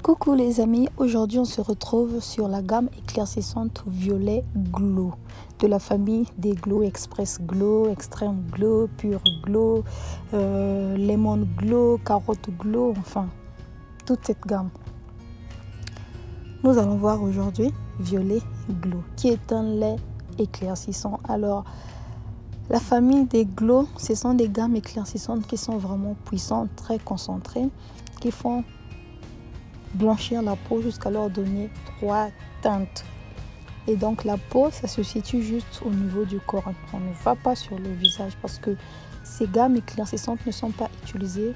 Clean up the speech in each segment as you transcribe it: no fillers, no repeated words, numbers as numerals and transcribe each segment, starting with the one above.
Coucou les amis, aujourd'hui on se retrouve sur la gamme éclaircissante Violet Glow de la famille des Glow Express Glow, Extreme Glow, Pure Glow, Lemon Glow, Carotte Glow, enfin toute cette gamme. Nous allons voir aujourd'hui Violet Glow qui est un lait éclaircissant. Alors la famille des Glow, ce sont des gammes éclaircissantes qui sont vraiment puissantes, très concentrées, qui font blanchir la peau jusqu'à leur donner 3 teintes. Et donc la peau, ça se situe juste au niveau du corps. On ne va pas sur le visage parce que ces gammes éclaircissantes ne sont pas utilisées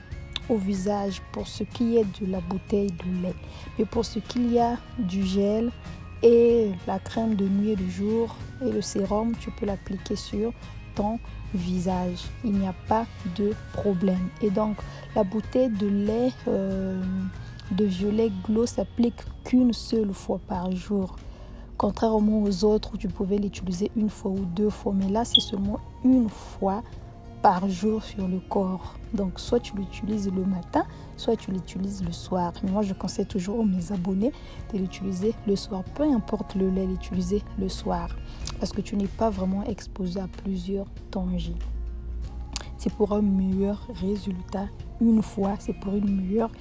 au visage pour ce qui est de la bouteille de lait. Mais pour ce qu'il y a du gel et la crème de nuit et de jour et le sérum, tu peux l'appliquer sur ton visage. Il n'y a pas de problème. Et donc la bouteille de lait de Violet Glow s'applique qu'une seule fois par jour, contrairement aux autres où tu pouvais l'utiliser une fois ou 2 fois, mais là c'est seulement une fois par jour sur le corps. Donc soit tu l'utilises le matin, soit tu l'utilises le soir. Mais moi je conseille toujours à mes abonnés de l'utiliser le soir, peu importe le lait, l'utiliser le soir parce que tu n'es pas vraiment exposé à plusieurs dangers. C'est pour un meilleur résultat. Une fois, c'est pour une meilleure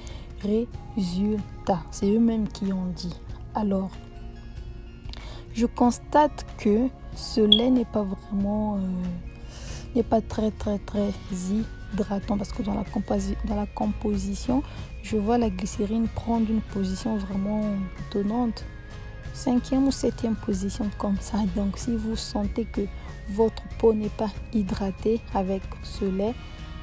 résultat. C'est eux-mêmes qui ont dit. Alors, je constate que ce lait n'est pas vraiment, n'est pas très hydratant parce que dans la composition, je vois la glycérine prendre une position vraiment étonnante. 5e ou 7e position comme ça. Donc, si vous sentez que votre peau n'est pas hydratée avec ce lait,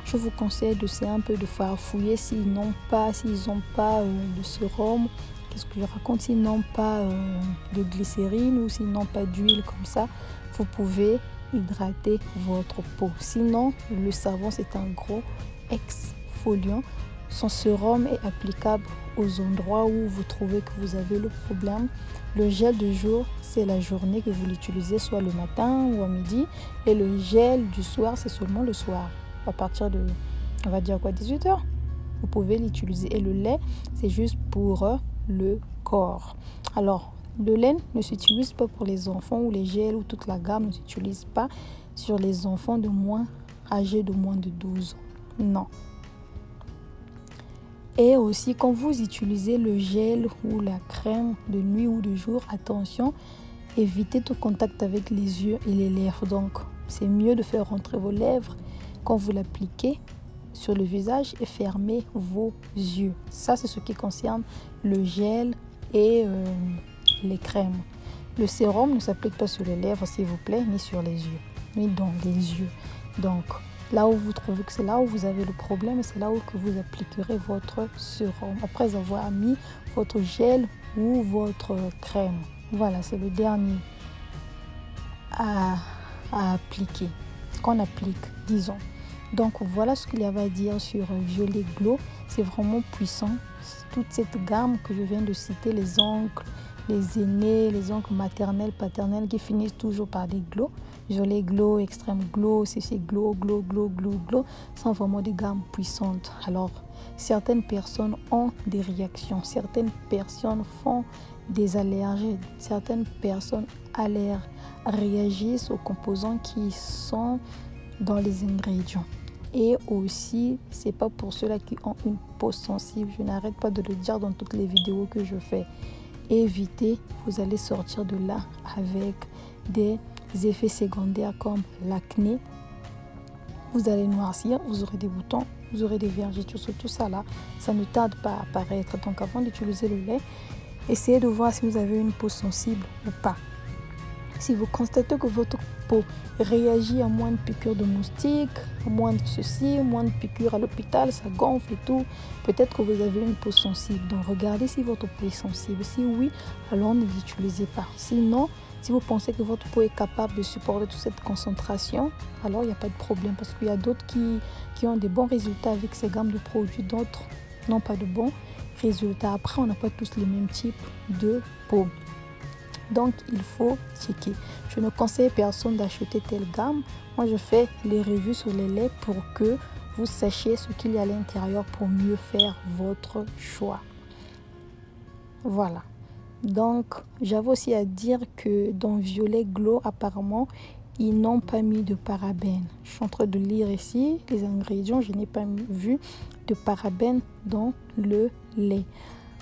je vous conseille de un peu de farfouiller s'ils n'ont pas de sérum. Qu'est-ce que je raconte? S'ils n'ont pas de glycérine ou s'ils n'ont pas d'huile comme ça, vous pouvez hydrater votre peau. Sinon, le savon, c'est un gros exfoliant. Son sérum est applicable aux endroits où vous trouvez que vous avez le problème. Le gel de jour, c'est la journée que vous l'utilisez, soit le matin ou à midi. Et le gel du soir, c'est seulement le soir. À partir de, on va dire quoi, 18h, vous pouvez l'utiliser. Et le lait, c'est juste pour le corps. Alors, le lait ne s'utilise pas pour les enfants ou les gels ou toute la gamme ne s'utilise pas sur les enfants âgés de moins de 12 ans. Non. Et aussi, quand vous utilisez le gel ou la crème de nuit ou de jour, attention, évitez tout contact avec les yeux et les lèvres. Donc, c'est mieux de faire rentrer vos lèvres quand vous l'appliquez sur le visage et fermez vos yeux. Ça, c'est ce qui concerne le gel et les crèmes. Le sérum ne s'applique pas sur les lèvres, s'il vous plaît, ni sur les yeux, ni dans les yeux. Donc, là où vous trouvez que c'est là où vous avez le problème, c'est là où que vous appliquerez votre sérum après avoir mis votre gel ou votre crème. Voilà, c'est le dernier à appliquer, qu'on applique, disons. Donc voilà ce qu'il y avait à dire sur Violet Glow. C'est vraiment puissant. Toute cette gamme que je viens de citer, les oncles, les aînés, les oncles maternels, paternels qui finissent toujours par des glow. Violet Glow, Extreme Glow, CC Glow, Glow, sont vraiment des gammes puissantes. Alors, certaines personnes ont des réactions, certaines personnes font des allergies, certaines personnes réagissent aux composants qui sont dans les ingrédients. Et aussi, c'est pas pour ceux-là qui ont une peau sensible. Je n'arrête pas de le dire dans toutes les vidéos que je fais. Évitez, vous allez sortir de là avec des effets secondaires comme l'acné. Vous allez noircir, vous aurez des boutons, vous aurez des vergetures, tout ça là. Ça ne tarde pas à apparaître. Donc avant d'utiliser le lait, essayez de voir si vous avez une peau sensible ou pas. Si vous constatez que votre peau réagit à moins de piqûres de moustiques, à moins de ceci, moins de piqûres à l'hôpital, ça gonfle et tout, peut-être que vous avez une peau sensible. Donc regardez si votre peau est sensible. Si oui, alors ne l'utilisez pas. Sinon, si vous pensez que votre peau est capable de supporter toute cette concentration, alors il n'y a pas de problème parce qu'il y a d'autres qui ont des bons résultats avec ces gammes de produits, d'autres n'ont pas de bons résultats. Après, on n'a pas tous les mêmes types de peau. Donc, il faut checker. Je ne conseille personne d'acheter telle gamme. Moi, je fais les revues sur les laits pour que vous sachiez ce qu'il y a à l'intérieur pour mieux faire votre choix. Voilà. Donc, j'avais aussi à dire que dans Violet Glow, apparemment, ils n'ont pas mis de parabènes. Je suis en train de lire ici les ingrédients. Je n'ai pas vu de parabènes dans le lait.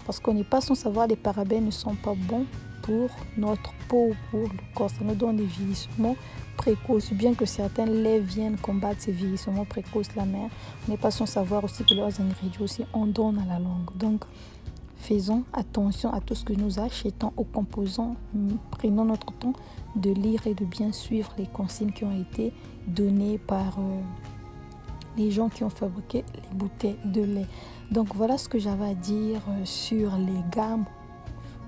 Parce qu'on n'est pas sans savoir que les parabènes ne sont pas bons pour notre peau, pour le corps. Ça nous donne des vieillissements précoces. Bien que certains laits viennent combattre ces vieillissements précoces-là, mais on n'est pas sans savoir aussi que leurs ingrédients aussi en donnent à la longue. Donc, faisons attention à tout ce que nous achetons aux composants. Prenons notre temps de lire et de bien suivre les consignes qui ont été données par les gens qui ont fabriqué les bouteilles de lait. Donc voilà ce que j'avais à dire sur les gammes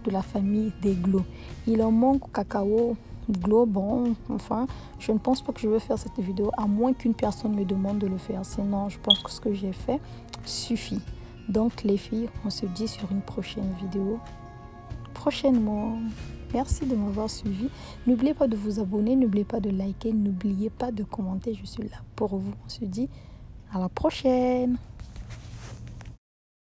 de la famille des Glow. Il en manque cacao, Glow, bon, enfin, je ne pense pas que je vais faire cette vidéo à moins qu'une personne me demande de le faire. Sinon, je pense que ce que j'ai fait suffit. Donc les filles, on se dit sur une prochaine vidéo prochainement. Merci de m'avoir suivi. N'oubliez pas de vous abonner, n'oubliez pas de liker, n'oubliez pas de commenter. Je suis là pour vous. On se dit à la prochaine.